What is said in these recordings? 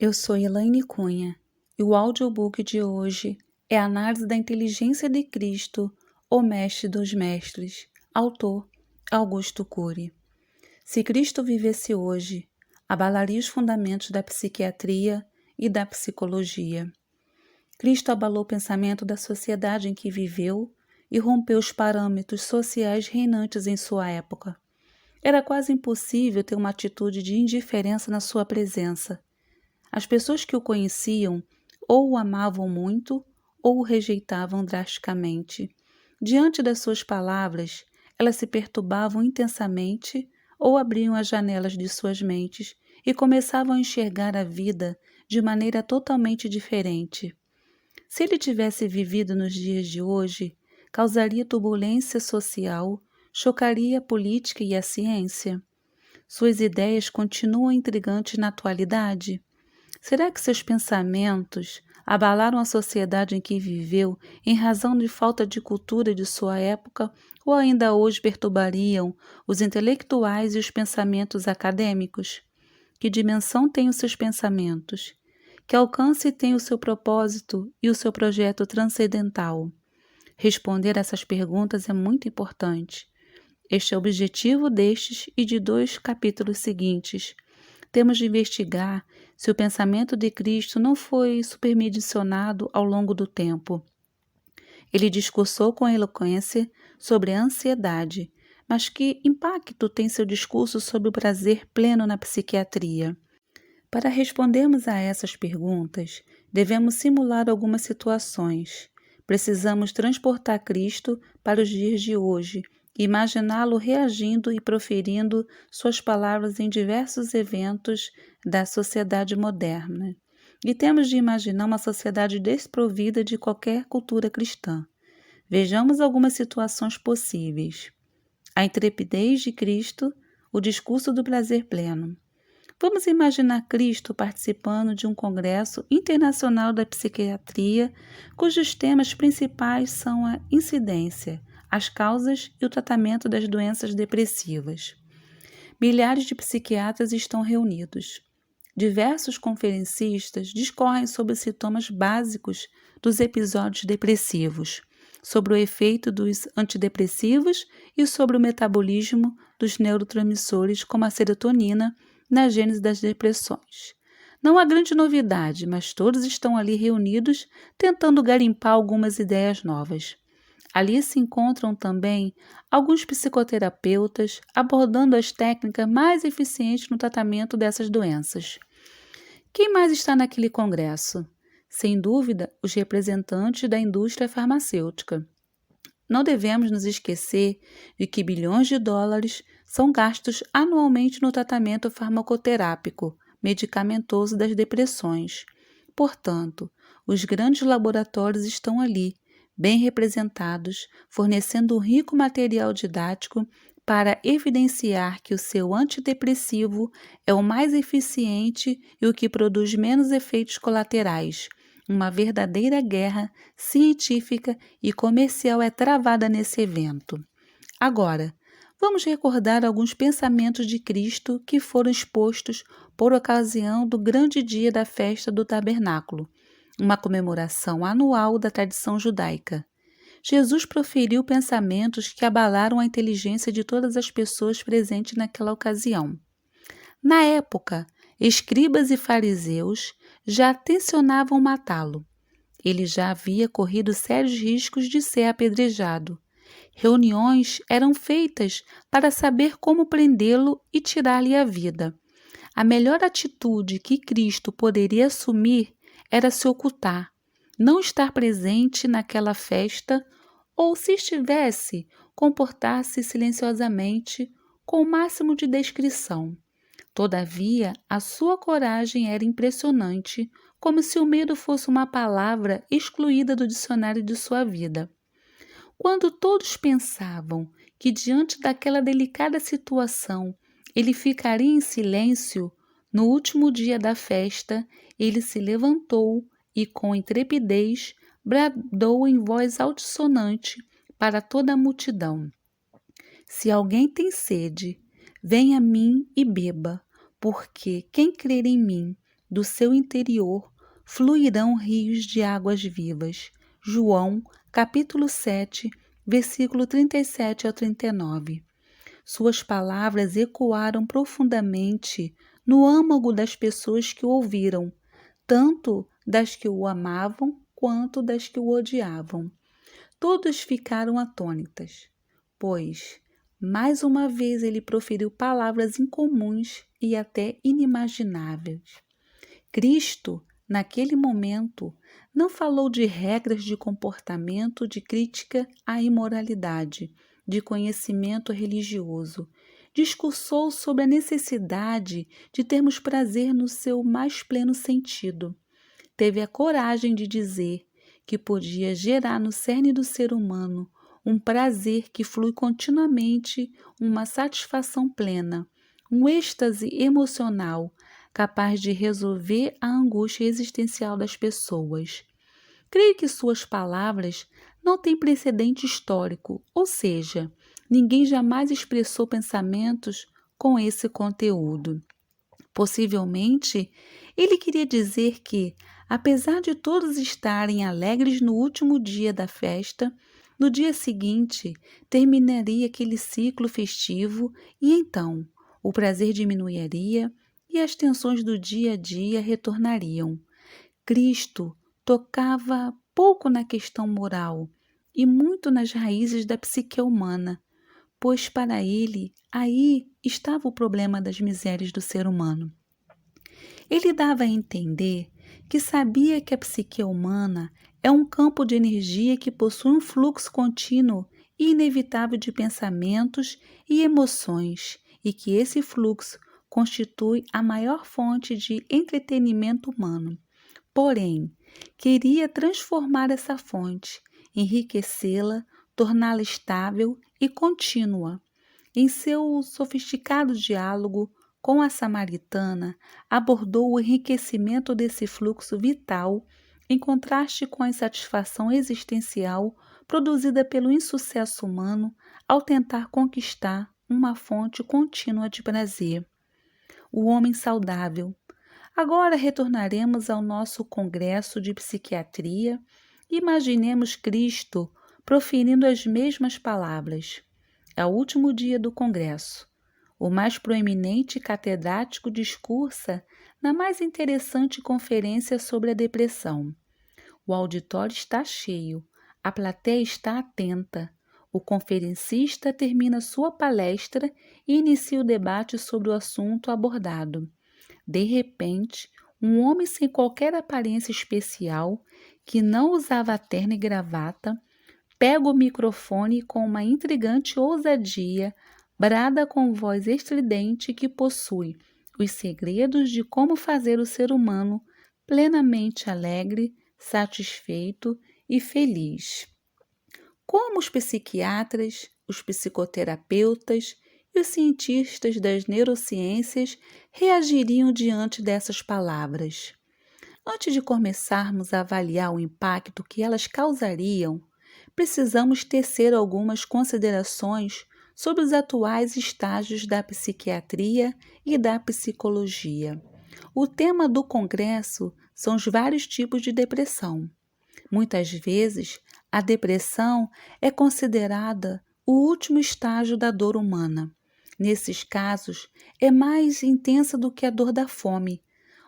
Eu sou Elaine Cunha e o audiobook de hoje é a Análise da Inteligência de Cristo, o Mestre dos Mestres, autor Augusto Cury. Se Cristo vivesse hoje, abalaria os fundamentos da psiquiatria e da psicologia. Cristo abalou o pensamento da sociedade em que viveu e rompeu os parâmetros sociais reinantes em sua época. Era quase impossível ter uma atitude de indiferença na sua presença. As pessoas que o conheciam ou o amavam muito ou o rejeitavam drasticamente. Diante das suas palavras, elas se perturbavam intensamente ou abriam as janelas de suas mentes e começavam a enxergar a vida de maneira totalmente diferente. Se ele tivesse vivido nos dias de hoje, causaria turbulência social, chocaria a política e a ciência. Suas ideias continuam intrigantes na atualidade? Será que seus pensamentos abalaram a sociedade em que viveu em razão de falta de cultura de sua época ou ainda hoje perturbariam os intelectuais e os pensamentos acadêmicos? Que dimensão têm os seus pensamentos? Que alcance tem o seu propósito e o seu projeto transcendental? Responder essas perguntas é muito importante. Este é o objetivo destes e de 2 capítulos seguintes. Temos de investigar se o pensamento de Cristo não foi superdimensionado ao longo do tempo. Ele discursou com eloquência sobre a ansiedade, mas que impacto tem seu discurso sobre o prazer pleno na psiquiatria? Para respondermos a essas perguntas, devemos simular algumas situações. Precisamos transportar Cristo para os dias de hoje, imaginá-lo reagindo e proferindo suas palavras em diversos eventos da sociedade moderna. E temos de imaginar uma sociedade desprovida de qualquer cultura cristã. Vejamos algumas situações possíveis. A intrepidez de Cristo, o discurso do prazer pleno. Vamos imaginar Cristo participando de um congresso internacional da psiquiatria, cujos temas principais são a incidência, as causas e o tratamento das doenças depressivas. Milhares de psiquiatras estão reunidos. Diversos conferencistas discorrem sobre os sintomas básicos dos episódios depressivos, sobre o efeito dos antidepressivos e sobre o metabolismo dos neurotransmissores como a serotonina na gênese das depressões. Não há grande novidade, mas todos estão ali reunidos tentando garimpar algumas ideias novas. Ali se encontram também alguns psicoterapeutas abordando as técnicas mais eficientes no tratamento dessas doenças. Quem mais está naquele congresso? Sem dúvida, os representantes da indústria farmacêutica. Não devemos nos esquecer de que bilhões de dólares são gastos anualmente no tratamento farmacoterápico, medicamentoso das depressões. Portanto, os grandes laboratórios estão ali, bem representados, fornecendo um rico material didático para evidenciar que o seu antidepressivo é o mais eficiente e o que produz menos efeitos colaterais. Uma verdadeira guerra científica e comercial é travada nesse evento. Agora, vamos recordar alguns pensamentos de Cristo que foram expostos por ocasião do grande dia da festa do Tabernáculo, uma comemoração anual da tradição judaica. Jesus proferiu pensamentos que abalaram a inteligência de todas as pessoas presentes naquela ocasião. Na época, escribas e fariseus já tensionavam matá-lo. Ele já havia corrido sérios riscos de ser apedrejado. Reuniões eram feitas para saber como prendê-lo e tirar-lhe a vida. A melhor atitude que Cristo poderia assumir era se ocultar, não estar presente naquela festa ou, se estivesse, comportar-se silenciosamente com o máximo de discrição. Todavia, a sua coragem era impressionante, como se o medo fosse uma palavra excluída do dicionário de sua vida. Quando todos pensavam que, diante daquela delicada situação, ele ficaria em silêncio, no último dia da festa, ele se levantou e, com intrepidez, bradou em voz altissonante para toda a multidão: Se alguém tem sede, venha a mim e beba, porque quem crer em mim, do seu interior fluirão rios de águas vivas. João, capítulo 7, versículo 37 ao 39. Suas palavras ecoaram profundamente no âmago das pessoas que o ouviram, tanto das que o amavam quanto das que o odiavam. Todas ficaram atônitas, pois, mais uma vez, ele proferiu palavras incomuns e até inimagináveis. Cristo, naquele momento, não falou de regras de comportamento, de crítica à imoralidade, de conhecimento religioso. Discursou sobre a necessidade de termos prazer no seu mais pleno sentido. Teve a coragem de dizer que podia gerar no cerne do ser humano um prazer que flui continuamente, uma satisfação plena, um êxtase emocional capaz de resolver a angústia existencial das pessoas. Creio que suas palavras não têm precedente histórico, ou seja, ninguém jamais expressou pensamentos com esse conteúdo. Possivelmente, ele queria dizer que, apesar de todos estarem alegres no último dia da festa, no dia seguinte terminaria aquele ciclo festivo e então o prazer diminuiria e as tensões do dia a dia retornariam. Cristo tocava pouco na questão moral e muito nas raízes da psique humana, pois para ele aí estava o problema das misérias do ser humano. Ele dava a entender que sabia que a psique humana é um campo de energia que possui um fluxo contínuo e inevitável de pensamentos e emoções e que esse fluxo constitui a maior fonte de entretenimento humano. Porém, queria transformar essa fonte, enriquecê-la, torná-la estável e contínua. Em seu sofisticado diálogo com a samaritana, abordou o enriquecimento desse fluxo vital em contraste com a insatisfação existencial produzida pelo insucesso humano ao tentar conquistar uma fonte contínua de prazer. O homem saudável. Agora retornaremos ao nosso congresso de psiquiatria e imaginemos Cristo proferindo as mesmas palavras. É o último dia do congresso. O mais proeminente catedrático discursa na mais interessante conferência sobre a depressão. O auditório está cheio, a plateia está atenta. O conferencista termina sua palestra e inicia o debate sobre o assunto abordado. De repente, um homem sem qualquer aparência especial, que não usava terno e gravata, pega o microfone e, com uma intrigante ousadia, brada com voz estridente que possui os segredos de como fazer o ser humano plenamente alegre, satisfeito e feliz. Como os psiquiatras, os psicoterapeutas e os cientistas das neurociências reagiriam diante dessas palavras? Antes de começarmos a avaliar o impacto que elas causariam, precisamos tecer algumas considerações sobre os atuais estágios da psiquiatria e da psicologia. O tema do congresso são os vários tipos de depressão. Muitas vezes, a depressão é considerada o último estágio da dor humana. Nesses casos, é mais intensa do que a dor da fome.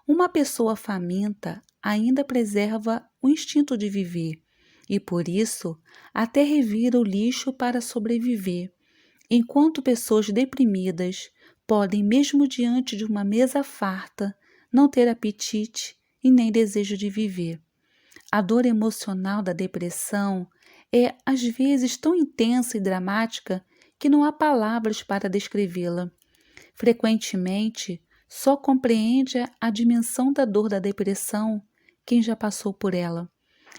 Uma pessoa faminta ainda preserva o instinto de viver e, por isso, até revira o lixo para sobreviver, enquanto pessoas deprimidas podem, mesmo diante de uma mesa farta, não ter apetite e nem desejo de viver. A dor emocional da depressão é, às vezes, tão intensa e dramática que não há palavras para descrevê-la. Frequentemente, só compreende a dimensão da dor da depressão quem já passou por ela.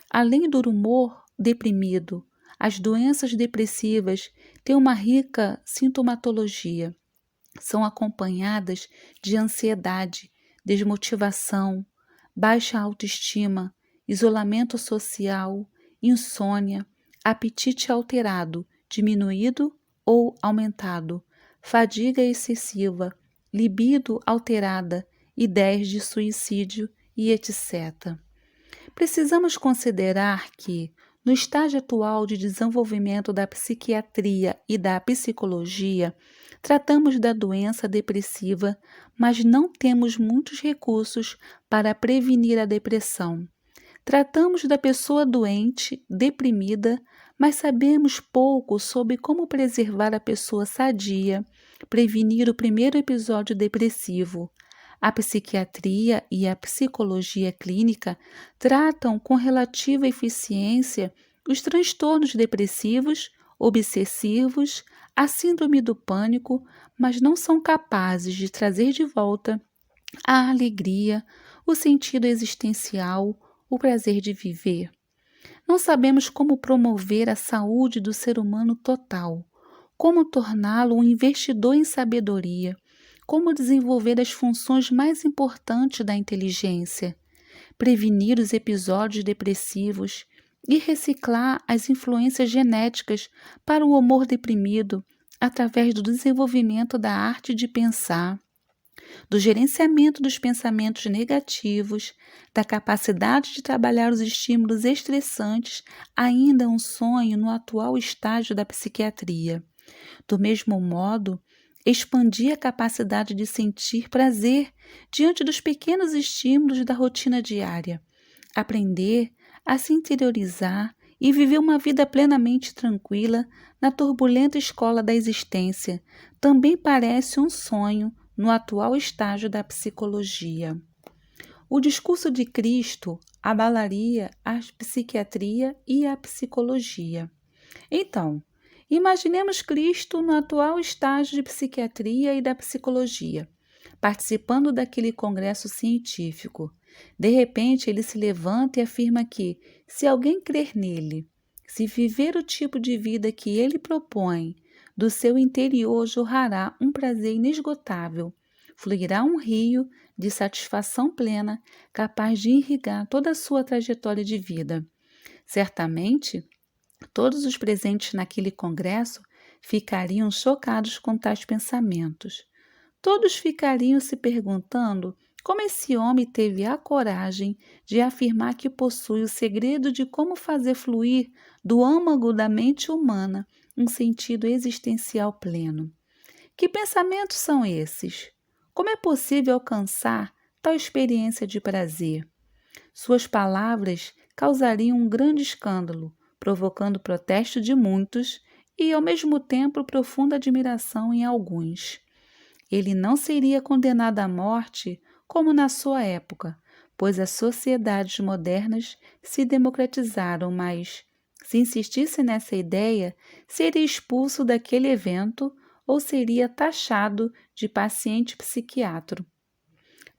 Além do humor deprimido, as doenças depressivas têm uma rica sintomatologia. São acompanhadas de ansiedade, desmotivação, baixa autoestima, isolamento social, insônia, apetite alterado, diminuído ou aumentado, fadiga excessiva, libido alterada, ideias de suicídio e etc. Precisamos considerar que, no estágio atual de desenvolvimento da psiquiatria e da psicologia, tratamos da doença depressiva, mas não temos muitos recursos para prevenir a depressão. Tratamos da pessoa doente, deprimida, mas sabemos pouco sobre como preservar a pessoa sadia, prevenir o primeiro episódio depressivo. A psiquiatria e a psicologia clínica tratam com relativa eficiência os transtornos depressivos, obsessivos, a síndrome do pânico, mas não são capazes de trazer de volta a alegria, o sentido existencial, o prazer de viver. Não sabemos como promover a saúde do ser humano total, como torná-lo um investidor em sabedoria, como desenvolver as funções mais importantes da inteligência, prevenir os episódios depressivos e reciclar as influências genéticas para o humor deprimido através do desenvolvimento da arte de pensar, do gerenciamento dos pensamentos negativos, da capacidade de trabalhar os estímulos estressantes, ainda é um sonho no atual estágio da psiquiatria. Do mesmo modo, expandir a capacidade de sentir prazer diante dos pequenos estímulos da rotina diária, aprender a se interiorizar e viver uma vida plenamente tranquila na turbulenta escola da existência também parece um sonho no atual estágio da psicologia. O discurso de Cristo abalaria a psiquiatria e a psicologia. Então, imaginemos Cristo no atual estágio de psiquiatria e da psicologia, participando daquele congresso científico. De repente, ele se levanta e afirma que, se alguém crer nele, se viver o tipo de vida que ele propõe, do seu interior jorrará um prazer inesgotável, fluirá um rio de satisfação plena, capaz de irrigar toda a sua trajetória de vida. Certamente, todos os presentes naquele congresso ficariam chocados com tais pensamentos. Todos ficariam se perguntando como esse homem teve a coragem de afirmar que possui o segredo de como fazer fluir do âmago da mente humana um sentido existencial pleno. Que pensamentos são esses? Como é possível alcançar tal experiência de prazer? Suas palavras causariam um grande escândalo, provocando protesto de muitos e, ao mesmo tempo, profunda admiração em alguns. Ele não seria condenado à morte como na sua época, pois as sociedades modernas se democratizaram, mas, se insistisse nessa ideia, seria expulso daquele evento ou seria taxado de paciente psiquiátrico.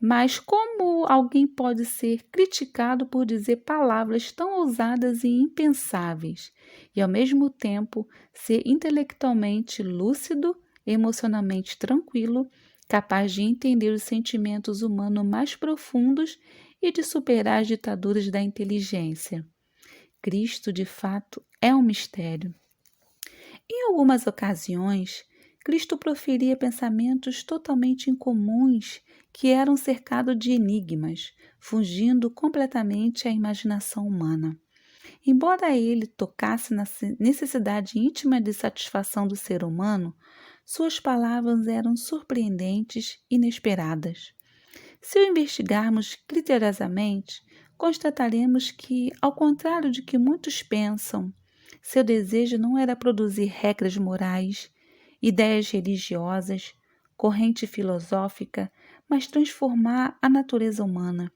Mas como alguém pode ser criticado por dizer palavras tão ousadas e impensáveis e, ao mesmo tempo, ser intelectualmente lúcido, emocionalmente tranquilo, capaz de entender os sentimentos humanos mais profundos e de superar as ditaduras da inteligência? Cristo, de fato, é um mistério. Em algumas ocasiões, Cristo proferia pensamentos totalmente incomuns que eram cercados de enigmas, fugindo completamente à imaginação humana. Embora ele tocasse na necessidade íntima de satisfação do ser humano, suas palavras eram surpreendentes e inesperadas. Se o investigarmos criteriosamente, constataremos que, ao contrário de que muitos pensam, seu desejo não era produzir regras morais, ideias religiosas, corrente filosófica, mas transformar a natureza humana,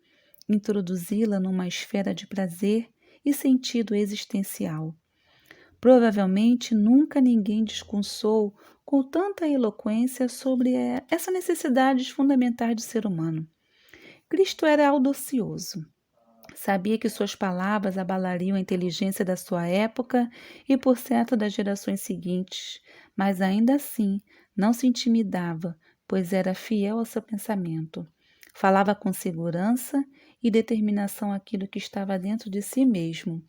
introduzi-la numa esfera de prazer e sentido existencial. Provavelmente nunca ninguém discursou com tanta eloquência sobre essa necessidade fundamental do ser humano. Cristo era audacioso. Sabia que suas palavras abalariam a inteligência da sua época e, por certo, das gerações seguintes, mas ainda assim não se intimidava, pois era fiel ao seu pensamento. Falava com segurança e determinação aquilo que estava dentro de si mesmo.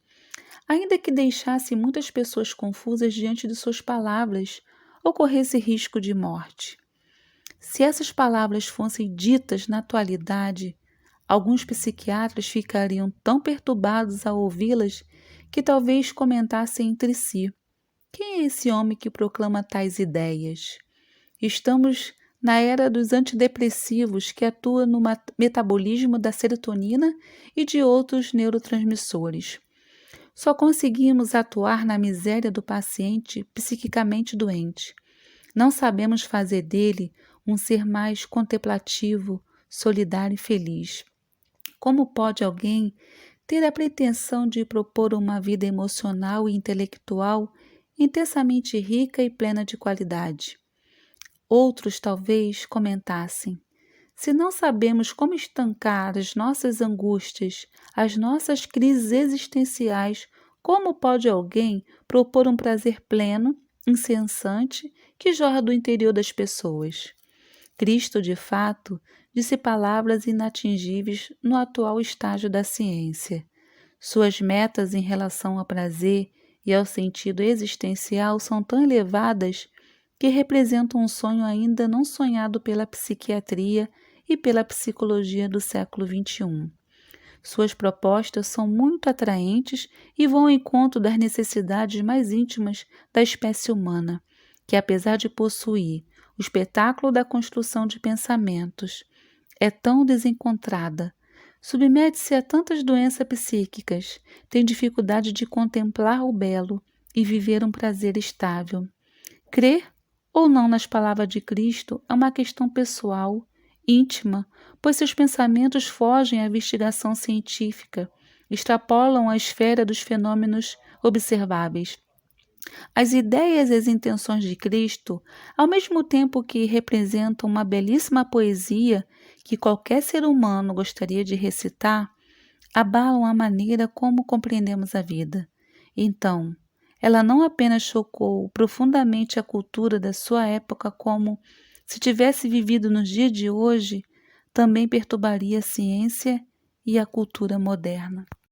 Ainda que deixasse muitas pessoas confusas diante de suas palavras, ou corresse risco de morte. Se essas palavras fossem ditas na atualidade, alguns psiquiatras ficariam tão perturbados ao ouvi-las que talvez comentassem entre si: quem é esse homem que proclama tais ideias? Estamos na era dos antidepressivos que atuam no metabolismo da serotonina e de outros neurotransmissores. Só conseguimos atuar na miséria do paciente psiquicamente doente. Não sabemos fazer dele um ser mais contemplativo, solidário e feliz. Como pode alguém ter a pretensão de propor uma vida emocional e intelectual intensamente rica e plena de qualidade? Outros talvez comentassem: se não sabemos como estancar as nossas angústias, as nossas crises existenciais, como pode alguém propor um prazer pleno, incessante, que jorra do interior das pessoas? Cristo, de fato, disse palavras inatingíveis no atual estágio da ciência. Suas metas em relação ao prazer e ao sentido existencial são tão elevadas que representam um sonho ainda não sonhado pela psiquiatria e pela psicologia do século XXI. Suas propostas são muito atraentes e vão ao encontro das necessidades mais íntimas da espécie humana, que, apesar de possuir o espetáculo da construção de pensamentos, é tão desencontrada, submete-se a tantas doenças psíquicas, tem dificuldade de contemplar o belo e viver um prazer estável. Crer ou não nas palavras de Cristo é uma questão pessoal, íntima, pois seus pensamentos fogem à investigação científica, extrapolam a esfera dos fenômenos observáveis. As ideias e as intenções de Cristo, ao mesmo tempo que representam uma belíssima poesia que qualquer ser humano gostaria de recitar, abalam a maneira como compreendemos a vida. Então, ela não apenas chocou profundamente a cultura da sua época, como, se tivesse vivido nos dias de hoje, também perturbaria a ciência e a cultura moderna.